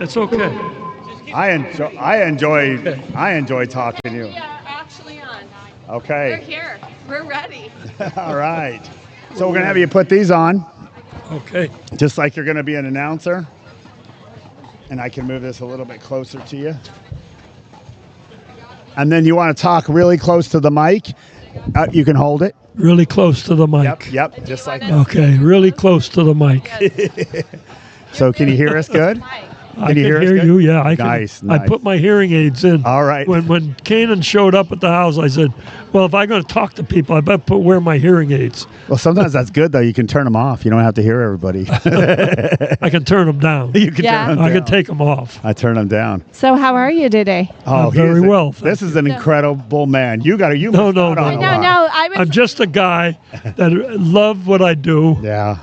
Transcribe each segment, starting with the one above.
It's okay. I enjoy talking to you. We are actually on. We're Okay. here. We're ready. All right. So we're gonna have you put these on, Okay. just like you're gonna be an announcer. And I can move this a little bit closer to you. And then you want to talk really close to the mic. You can hold it. Really close to the mic. Yep. Just like that. Okay, really close to the mic. So can you hear us good? I can you hear us hear good? you. Yeah, I can. Nice, I nice. put my hearing aids in. All right. When Kanan showed up at the house, I said, "Well, if I'm going to talk to people, I better wear my hearing aids. Well, sometimes that's good though. You can turn them off. You don't have to hear everybody. I can turn them down. You can Yeah. turn them I down. can take them off." I turn them down. So how are you today? Oh, very well, thank This is an incredible man. You got to. You No, missed no, out no. on a No, lot. no. I I'm was. just a guy that love what I do. Yeah.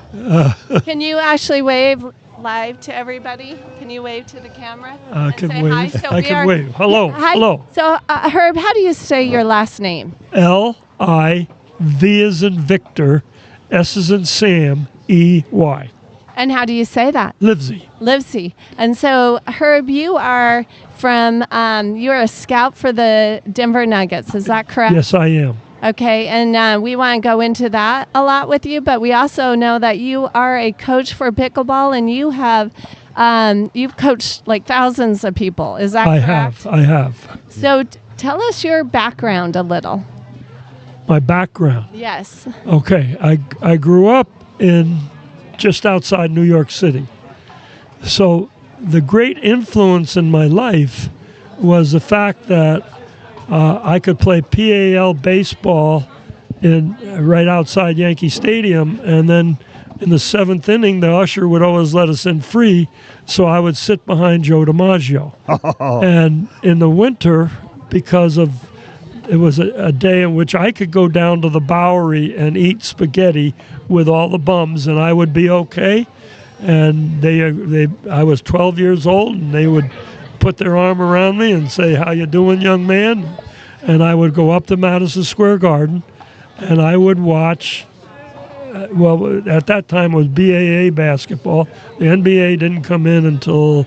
Can you actually wave live to everybody? Can you wave to the camera? I and can say wave. hi? So I we can are- wave. Hello. Hi. Hello. So Herb, how do you say your last name? L-I-V as in Victor, S as in Sam, E-Y. And how do you say that? Livesey. Livesey. And so, Herb, you are from, you're a scout for the Denver Nuggets. Is that correct? Yes, I am. Okay. And we want to go into that a lot with you, but we also know that you are a coach for pickleball and you have, you've coached like thousands of people. Is that correct? I have. So, tell us your background a little. My background. Yes. Okay, I grew up in just outside New York City. So the great influence in my life was the fact that I could play PAL baseball in right outside Yankee Stadium, and then in the seventh inning, the usher would always let us in free, so I would sit behind Joe DiMaggio. And in the winter, because of it was a day in which I could go down to the Bowery and eat spaghetti with all the bums, and I would be okay. And I was 12 years old, and they would put their arm around me and say, "How you doing, young man?" And I would go up to Madison Square Garden, and I would watch. Well, at that time it was BAA basketball. The NBA didn't come in until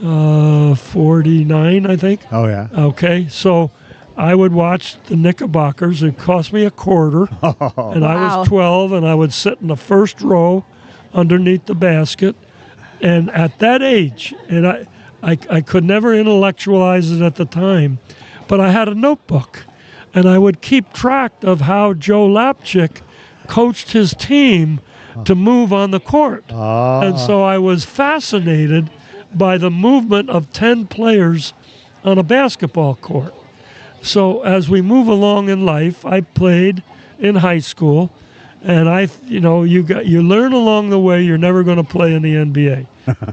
49, I think. Oh yeah. Okay, so I would watch the Knickerbockers. It cost me $0.25, and I Wow. was 12, and I would sit in the first row underneath the basket. And at that age, and I could never intellectualize it at the time, but I had a notebook, and I would keep track of how Joe Lapchick coached his team to move on the court. And so I was fascinated by the movement of 10 players on a basketball court. So as we move along in life, I played in high school, and you learn along the way you're never going to play in the NBA.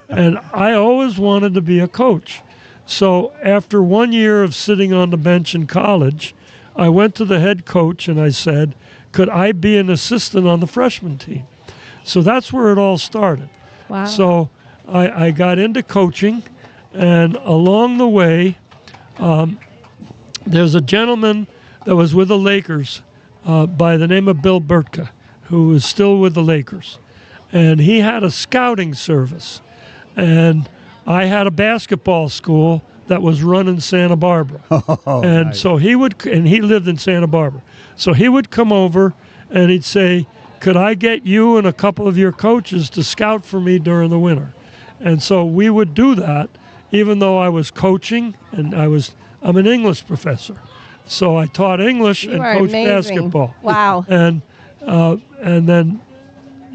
And I always wanted to be a coach. So after 1 year of sitting on the bench in college, I went to the head coach and I said, could I be an assistant on the freshman team? So that's where it all started. Wow. So I got into coaching, and along the way, there's a gentleman that was with the Lakers by the name of Bill Burtka, who is still with the Lakers. And he had a scouting service. And I had a basketball school that was run in Santa Barbara. And nice. so he lived in Santa Barbara. So he would come over and he'd say, could I get you and a couple of your coaches to scout for me during the winter? And so we would do that, even though I was coaching, and I'm an English professor. So I taught English You and are coached amazing. basketball. Wow. And then,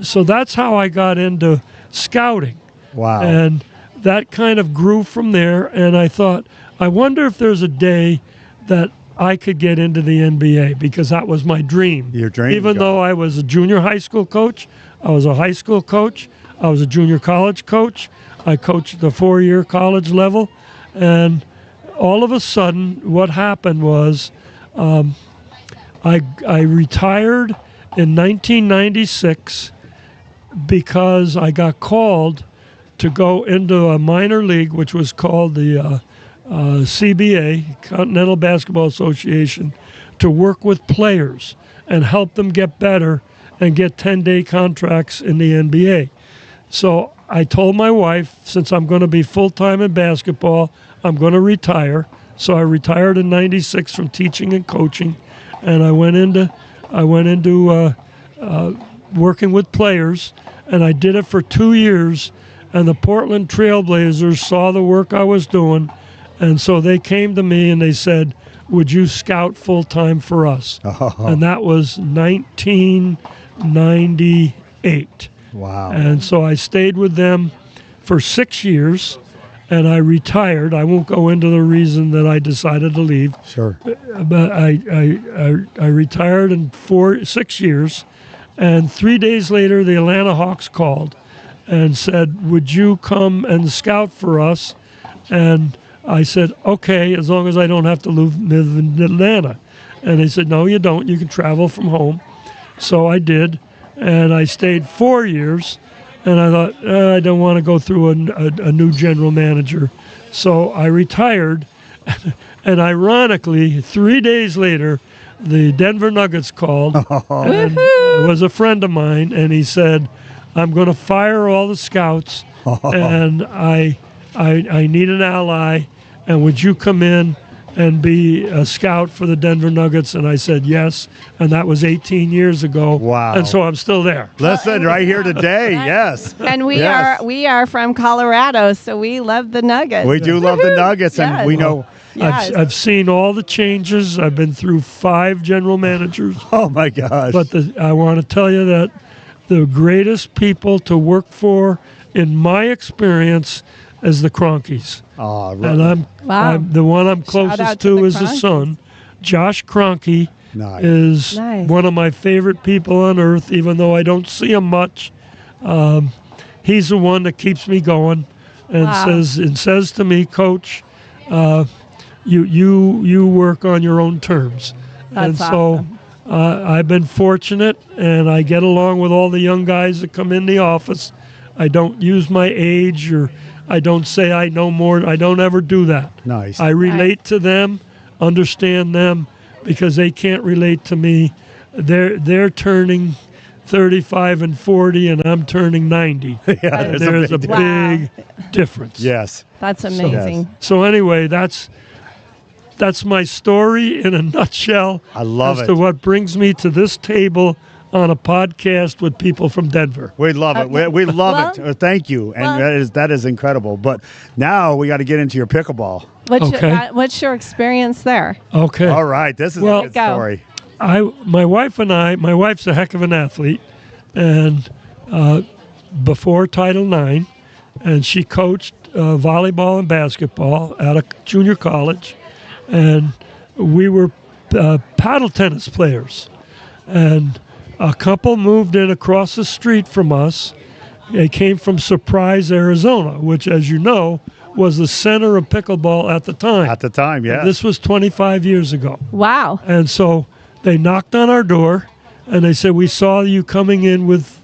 so that's how I got into scouting. Wow. And that kind of grew from there. And I thought, I wonder if there's a day that I could get into the NBA, because that was my dream. Your dream Even job. though I was a junior high school coach, I was a high school coach, I was a junior college coach, I coached the 4-year college level. And all of a sudden, what happened was I retired in 1996 because I got called to go into a minor league, which was called the CBA, Continental Basketball Association, to work with players and help them get better and get 10-day contracts in the NBA. So I told my wife, since I'm going to be full-time in basketball, I'm going to retire. So I retired in '96 from teaching and coaching, and I went into working with players, and I did it for 2 years. And the Portland Trailblazers saw the work I was doing, and so they came to me and they said, "Would you scout full-time for us?" And that was 1998. Wow. And so I stayed with them for 6 years, and I retired. I won't go into the reason that I decided to leave, Sure. but I retired in 6 years, and 3 days later, the Atlanta Hawks called and said, "Would you come and scout for us?" And I said, "Okay, as long as I don't have to live in Atlanta." And they said, "No, you don't. You can travel from home." So I did, and I stayed 4 years, and I thought, I don't want to go through a new general manager. So I retired, and ironically, 3 days later, the Denver Nuggets called, and it was a friend of mine, and he said, "I'm going to fire all the scouts, and I need an ally, and would you come in and be a scout for the Denver Nuggets?" And I said yes, and that was 18 years ago. Wow. And so I'm still there. Listen, right here today, yes. And we Yes. are from Colorado, so we love the Nuggets. We do love the Nuggets, and Yes. we know. Yes. I've seen all the changes. I've been through 5 general managers. Oh my gosh. But I want to tell you that the greatest people to work for, in my experience, is the Cronkies. Oh, And Wow. the one I'm out closest to to the is his Cronkies. son. Josh Cronky Nice. is Nice. one of my favorite people on earth, even though I don't see him much. He's the one that keeps me going, and Wow. says to me, "Coach, you work on your own terms." That's and so awesome. I've been fortunate, and I get along with all the young guys that come in the office. I don't use my age, or I don't say I know more. I don't ever do that. Nice. I relate to them, understand them, because they can't relate to me. They're turning 35 and 40, and I'm turning 90. Yeah, There's a big Wow. big difference. Yes. That's amazing. So anyway, that's my story in a nutshell. I love as it. to what brings me to this table on a podcast with people from Denver. We love it. We love Well, it. Thank you. And well- that is incredible. But now we got to get into your pickleball. What's your experience there? Okay. All right. This is Well- a good Go. story. My wife's a heck of an athlete, and before Title IX, and she coached volleyball and basketball at a junior college, and we were paddle tennis players. And a couple moved in across the street from us. They came from Surprise, Arizona, which, as you know, was the center of pickleball at the time. At the time, yeah. This was 25 years ago. Wow. And so they knocked on our door, and they said, "We saw you coming in with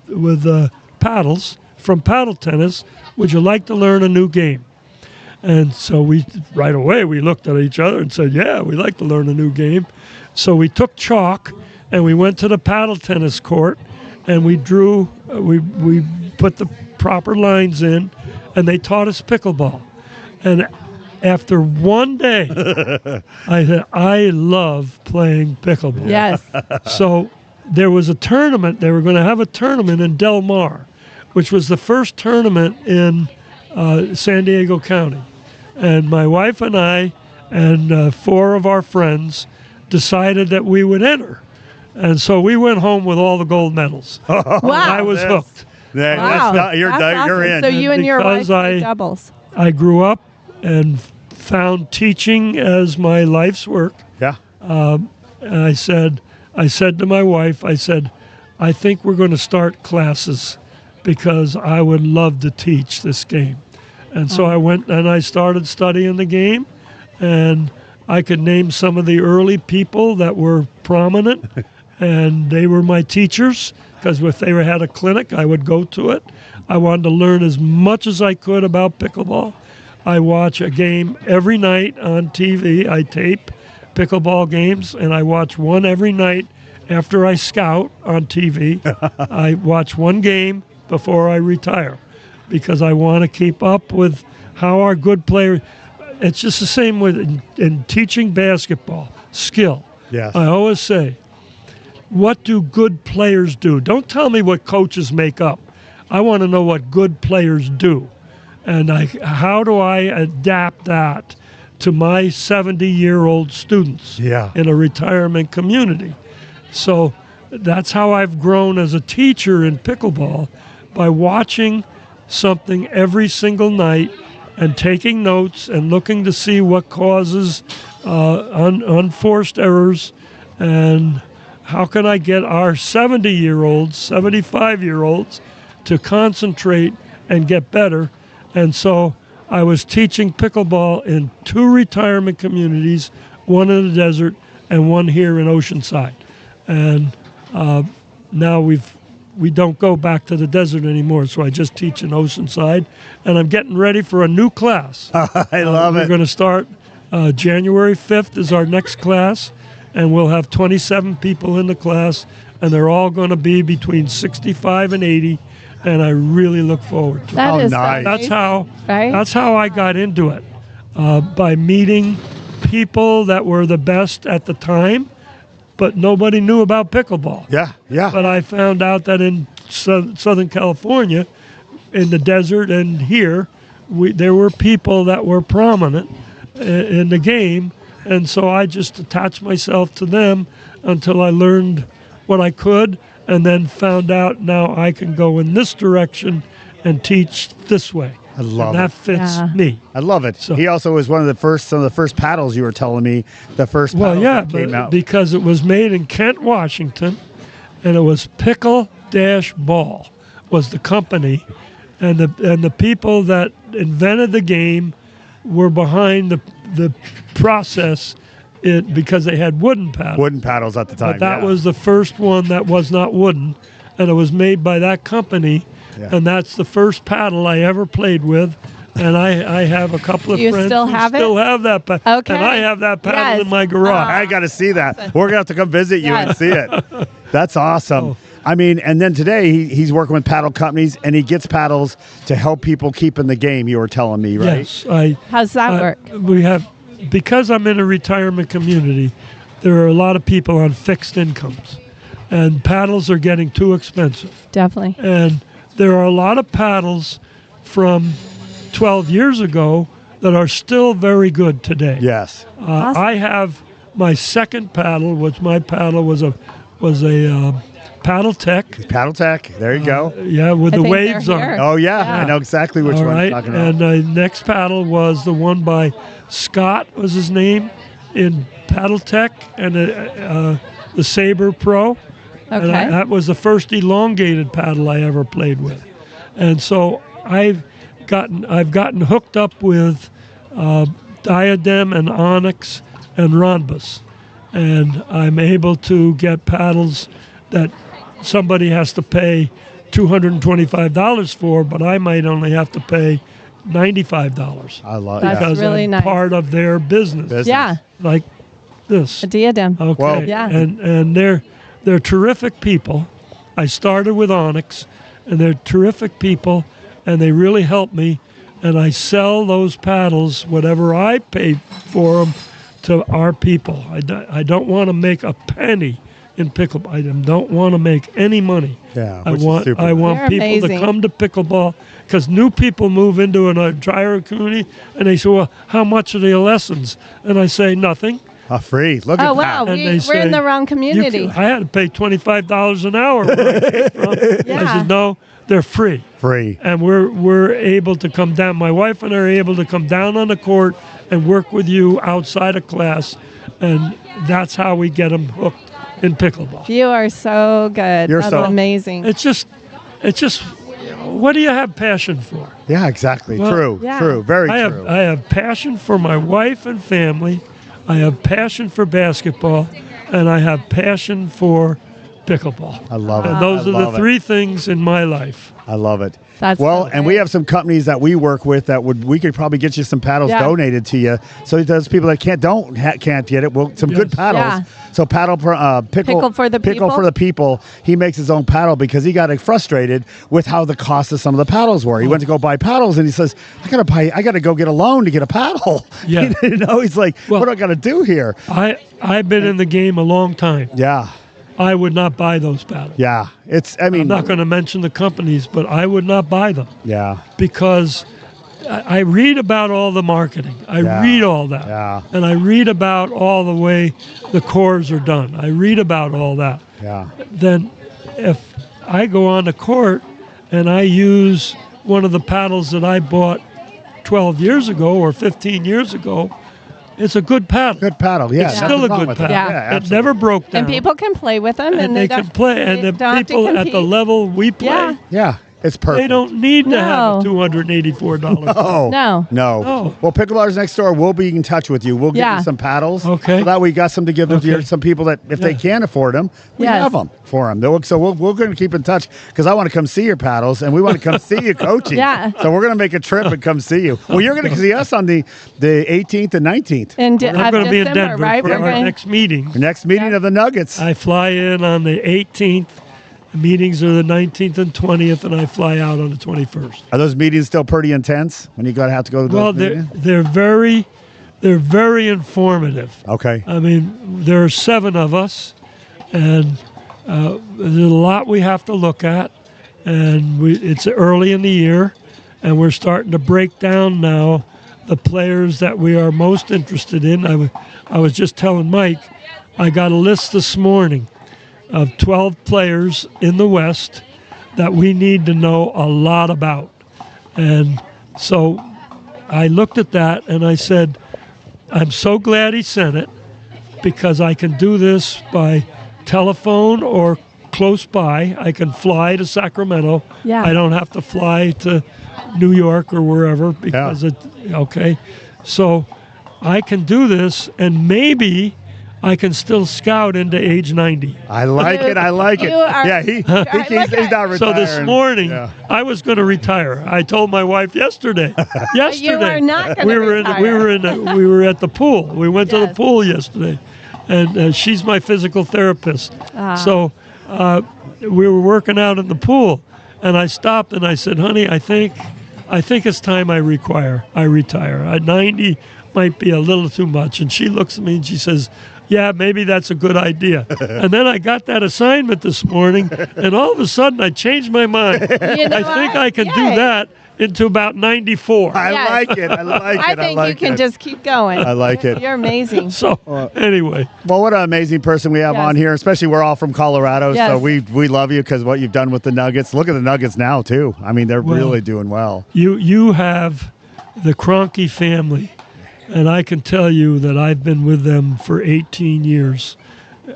paddles from paddle tennis. Would you like to learn a new game?" And so right away we looked at each other and said, "Yeah, we'd like to learn a new game." So we took chalk and we went to the paddle tennis court, and we drew. We put the proper lines in, and they taught us pickleball. And after one day, I said, "I love playing pickleball." Yes. So there was a tournament. They were going to have a tournament in Del Mar, which was the first tournament in San Diego County. And my wife and I and 4 of our friends decided that we would enter. And so we went home with all the gold medals. Wow. I was hooked. Wow. You're That's awesome. in. So you and your wife Because play I- doubles. I grew up and found teaching as my life's work. Yeah. And I said to my wife, I said, "I think we're going to start classes because I would love to teach this game." And so I went and I started studying the game, and I could name some of the early people that were prominent, and they were my teachers, because if they had a clinic, I would go to it. I wanted to learn as much as I could about pickleball. I watch a game every night on TV. I tape pickleball games, and I watch one every night after I scout on TV. I watch one game before I retire. because I want to keep up with how our good players. It's just the same with in teaching basketball, skill. Yes. I always say, what do good players do? Don't tell me what coaches make up. I want to know what good players do. And how do I adapt that to my 70-year-old students in a retirement community? So that's how I've grown as a teacher in pickleball, by watching something every single night and taking notes and looking to see what causes unforced errors, and how can I get our 70-year-olds, 75-year-olds to concentrate and get better. And so I was teaching pickleball in 2 retirement communities, one in the desert and one here in Oceanside. And now we don't go back to the desert anymore, so I just teach in Oceanside, and I'm getting ready for a new class. I love it. We're going to start January 5th is our next class, and we'll have 27 people in the class, and they're all going to be between 65 and 80, and I really look forward to it. That is nice. That's how I got into it, by meeting people that were the best at the time, but nobody knew about pickleball. Yeah. But I found out that in Southern California, in the desert and here, there were people that were prominent in the game, and so I just attached myself to them until I learned what I could, and then found out now I can go in this direction and teach this way. I love that it. fits me. I love it. So, he also was some of the first paddles you were telling me, the first paddles that came out. Because it was made in Kent, Washington, and it was Pickle-Ball was the company, and the people that invented the game were behind the process, because they had wooden paddles. Wooden paddles at the time. But that was the first one that was not wooden, and it was made by that company. Yeah. And that's the first paddle I ever played with. And I have a couple of friends still who have it? still have that paddle. Okay. And I have that paddle Yes. in my garage. I got to see that. We're going to have to come visit you and Yes. see it. That's awesome. Oh. I mean, and then today he's working with paddle companies, and he gets paddles to help people keep in the game, you were telling me, right? Yes. How's that work? We have, because I'm in a retirement community, there are a lot of people on fixed incomes. And paddles are getting too expensive. Definitely. And there are a lot of paddles from 12 years ago that are still very good today. Yes. Awesome. I have my second paddle, which my paddle was a Paddle Tech. Paddle Tech. There you go. Yeah, with I the think waves they're on here. it. Oh, yeah. I know exactly which All one right. you're talking about. And the next paddle was the one by Scott, was his name, in Paddle Tech, and the Sabre Pro. And Okay. that was the first elongated paddle I ever played with. And so I've gotten hooked up with Diadem and Onyx and Rhombus, and I'm able to get paddles that somebody has to pay $225 for, but I might only have to pay $95. I love That's that. Because really I'm nice. part of their business. Yeah. Like this. A diadem. Okay. Well- Yeah. And they're terrific people. I started with Onyx, and they're terrific people, and they really help me. And I sell those paddles, whatever I pay for them, to our people. I don't want to make a penny in pickleball. I don't want to make any money. Yeah, I which is want super. They're people amazing. to come to pickleball, because new people move into a retirement community, and they say, "Well, how much are the lessons?" And I say, "Nothing." Free. Look at Oh, wow. that. And they We're say, in the wrong "You community. I had to pay $25 an hour. Where I came from." I Yeah. said, "No, they're free." Free. And we're able to come down. My wife and I are able to come down on the court and work with you outside of class, and that's how we get them hooked in pickleball. You are so good. You're That's so- amazing. It's just, what do you have passion for? Yeah, exactly. Well, true. yeah. True. Very I true. have passion for my wife and family. I have passion for basketball, and I have passion for pickleball. I love it. And those I are love the it. three things in my life. I love it. That's well, so and we great. have some companies that we work with that we could probably get you some paddles donated to you. So those people that can't get it, some good paddles. Yeah. So Pickle for the Pickle People? for the People. He makes his own paddle because he got frustrated with how the cost of some of the paddles were. He went to go buy paddles and he says, I gotta go get a loan to get a paddle. Yeah. He's like, what do I gotta do here? I've been in the game a long time. Yeah. I would not buy those paddles. Yeah. I'm not going to mention the companies, but I would not buy them. Yeah. Because I read about all the marketing. I read all that. Yeah. And I read about all the way the cores are done. I read about all that. Yeah. Then if I go on the court and I use one of the paddles that I bought 12 years ago or 15 years ago, it's a good paddle. Good paddle, yeah. It's still a good paddle. Yeah. It never broke down. And people can play with them. and they can play. And the people at the level we play, Yeah. It's perfect. they don't need to have a $284. Oh. No. No. Well, Pickleballers Next Door, we'll be in touch with you. We'll give you some paddles. Okay. So that we got some to give to some people that if they can't afford them, we have them for them. So we're going to keep in touch because I want to come see your paddles and we want to come see you coaching. Yeah. So we're going to make a trip and come see you. Well, you're going to see us on the 18th and 19th. I'm going to be in Denver right? for our next meeting. The next meeting of the Nuggets. I fly in on the 18th. The meetings are the 19th and 20th, and I fly out on the 21st. Are those meetings still pretty intense when you have to go to those meetings? They're very informative. Okay. I mean, there are 7 of us, and there's a lot we have to look at, and it's early in the year, and we're starting to break down now the players that we are most interested in. I was just telling Mike, I got a list this morning of 12 players in the West that we need to know a lot about. And so I looked at that and I said, I'm so glad he sent it because I can do this by telephone or close by. I can fly to Sacramento. Yeah. I don't have to fly to New York or wherever because so I can do this and maybe I can still scout into age 90. I like it. He's not retiring. So this morning, I was going to retire. I told my wife yesterday. You are not going to retire. We were at the pool. We went to the pool yesterday, and she's my physical therapist. So we were working out in the pool, and I stopped and I said, "Honey, I think it's time I retire. At 90 might be a little too much." And she looks at me and she says, yeah, maybe that's a good idea. And then I got that assignment this morning, and all of a sudden I changed my mind. I think I can do that into about 94. I like it. I think you can just keep going. I like it. You're amazing. So anyway. Well, what an amazing person we have on here, especially we're all from Colorado, so we love you because what you've done with the Nuggets. Look at the Nuggets now, too. I mean, they're really doing well. You have the Kroenke family. And I can tell you that I've been with them for 18 years,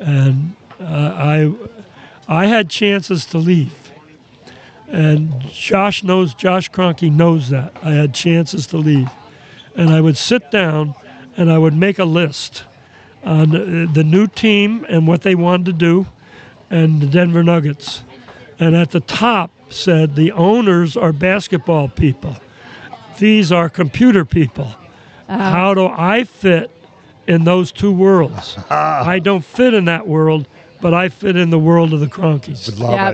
and I had chances to leave. And Josh Kroenke knows that. I had chances to leave. And I would sit down and I would make a list on the new team and what they wanted to do and the Denver Nuggets. And at the top said the owners are basketball people. These are computer people. How do I fit in those two worlds? I don't fit in that world, but I fit in the world of the Kroenkes.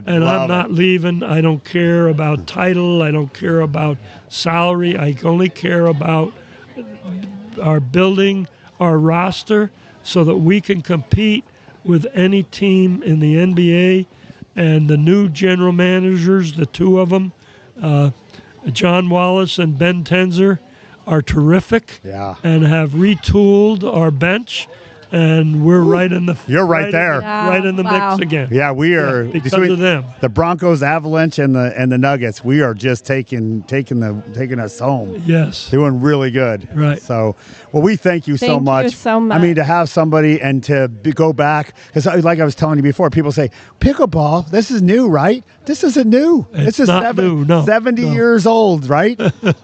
And I'm not leaving. I don't care about title. I don't care about salary. I only care about our building, our roster, so that we can compete with any team in the NBA. And the new general managers, the 2 of them, John Wallace and Ben Tenzer, are terrific and have retooled our bench, and we're right in the right in the mix again. Yeah, we are because of them. The Broncos, Avalanche, and the Nuggets. We are just taking us home. Yes, doing really good. Right. So, well, we thank you so much. Thank you so much. I mean, to have somebody and to go back because, like I was telling you before, people say pickleball. This is new, right? This isn't new. It's this is not new. No, 70 years old, right?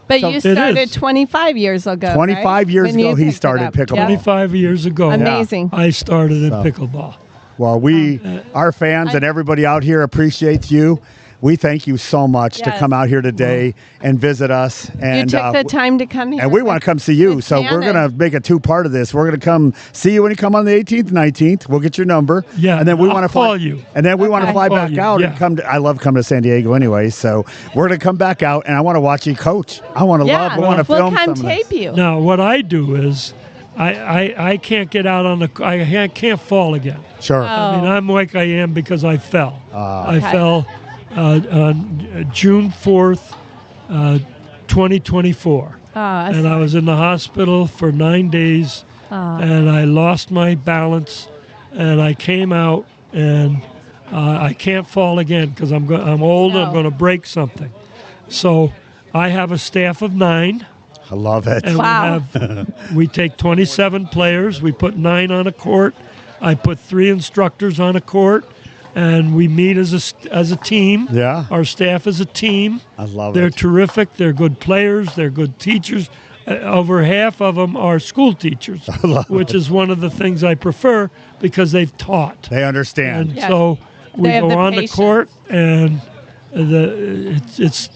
But you started 25 years ago. 25 years ago, he started pickleball. 25 years ago. Amazing. I started in pickleball. Well, our fans and everybody out here appreciates you. We thank you so much to come out here today and visit us. And you took the time to come here. And we want to come see you. So we're going to make a two-part of this. We're going to come see you when you come on the 18th, 19th. We'll get your number. Yeah, and then we want to call you. And then we want to fly back out and come to. I love coming to San Diego anyway. So we're going to come back out, and I want to watch you coach. I want to love. I want to film. We'll come some of tape this. you. Now, what I do is, I can't get out on the. I can't fall again. Sure. I mean, I'm like I am because I fell. I fell on June 4th, 2024. And I was in the hospital for 9 days, and I lost my balance, and I came out, and I can't fall again because I'm old. I'm going to break something. So I have a staff of 9. I love it. And we take 27 players. We put 9 on a court. I put 3 instructors on a court, and we meet as a team. Yeah. Our staff is a team. I love They're it. terrific. They're good players. They're good teachers. Over half of them are school teachers, which is one of the things I prefer because they've taught. They understand. And so we go on the court, and it's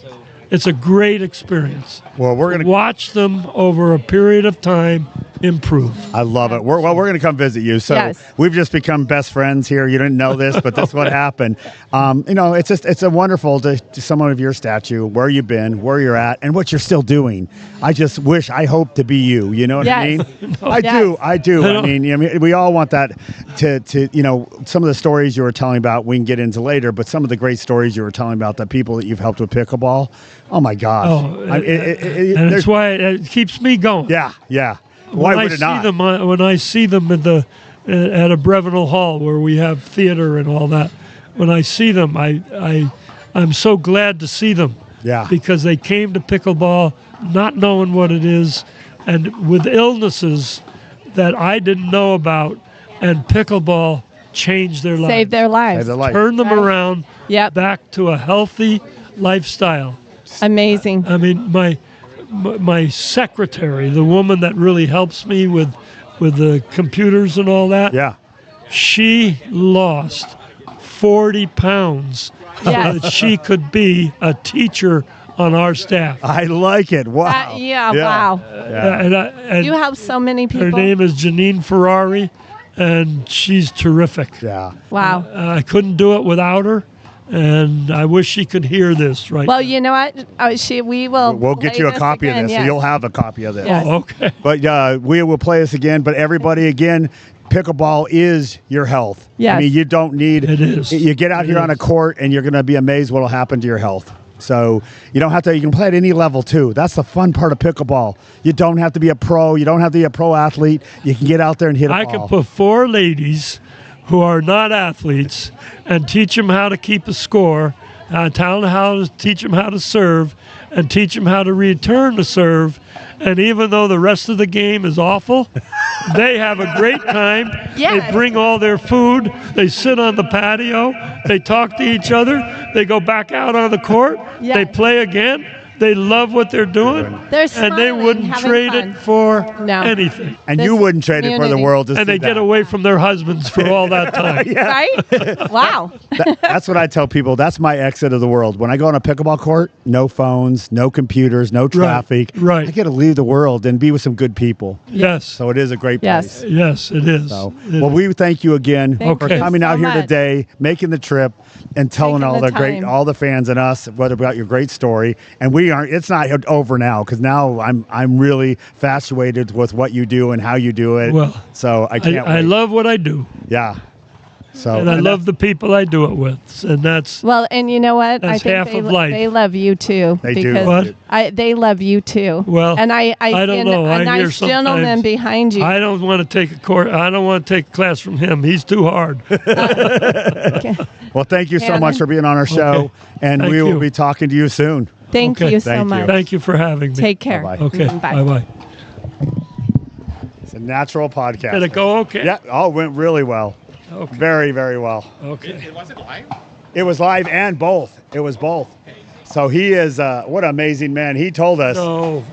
a great experience. Well, we're going to watch them over a period of time improve. I love it. We're going to come visit you. So we've just become best friends here. You didn't know this, but that's what happened. It's a wonderful to someone of your stature, where you've been, where you're at, and what you're still doing. I just wish, I hope to be you. You know what I mean? I do. I mean, we all want that to some of the stories you were telling about, we can get into later, but some of the great stories you were telling about the people that you've helped with pickleball. Oh my gosh. And that's why it keeps me going. Yeah. Why would it not? When I see them at a Brevenel Hall where we have theater and all that, when I see them, I'm so glad to see them. Yeah. Because they came to pickleball not knowing what it is, and with illnesses that I didn't know about, and pickleball changed their lives. Saved their lives. Turned them around back to a healthy lifestyle. Amazing. I mean, my secretary, the woman that really helps me with the computers and all that, she lost 40 pounds so that she could be a teacher on our staff. I like it. Wow. Wow. And you help so many people. Her name is Janine Ferrari, and she's terrific. Yeah. Wow. I couldn't do it without her. And I wish she could hear this right now. Well, you know what? We will. We'll get you a copy of this, so you'll have a copy of this. Yes. Oh, okay. But we will play this again. But everybody, again, pickleball is your health. Yes. I mean, you don't need. It is. You get out here on a court, and you're going to be amazed what will happen to your health. So you don't have to. You can play at any level too. That's the fun part of pickleball. You don't have to be a pro. You don't have to be a pro athlete. You can get out there and hit a ball. I can put 4 ladies who are not athletes and teach them how to keep a score, teach them how to serve, and teach them how to return the serve. And even though the rest of the game is awful, they have a great time. Yes. They bring all their food. They sit on the patio. They talk to each other. They go back out on the court. Yes. They play again. They love what they're doing. They're and they wouldn't trade it for anything. And you wouldn't trade it for the world. And they get away from their husbands for all that time. Right? Wow. That's what I tell people. That's my exit of the world. When I go on a pickleball court, no phones, no computers, no traffic. Right. I get to leave the world and be with some good people. Yes. So it is a great place. Yes, it is. So, we thank you again for coming out here today, making the trip, and telling all the fans and us about your great story. And it's not over now, because now I'm really fascinated with what you do and how you do it. Well, so I can't wait. I love what I do. Yeah. So and I love the people I do it with, and that's and you know what? I think half of life. They love you too. They do. What? They love you too. Well, and I don't know. A nice gentleman behind you. I don't want to take a course. I don't want to take a class from him. He's too hard. Well, thank you so much for being on our show, and we will be talking to you soon. Thank you so much. Thank you for having me. Take care. Bye-bye. Okay. Bye-bye. It's a natural podcast. Did it go okay? Yeah. Oh, it went really well. Okay. Very, very well. Okay. Was it live? It was live and both. It was both. So he is, what an amazing man. He told us. No.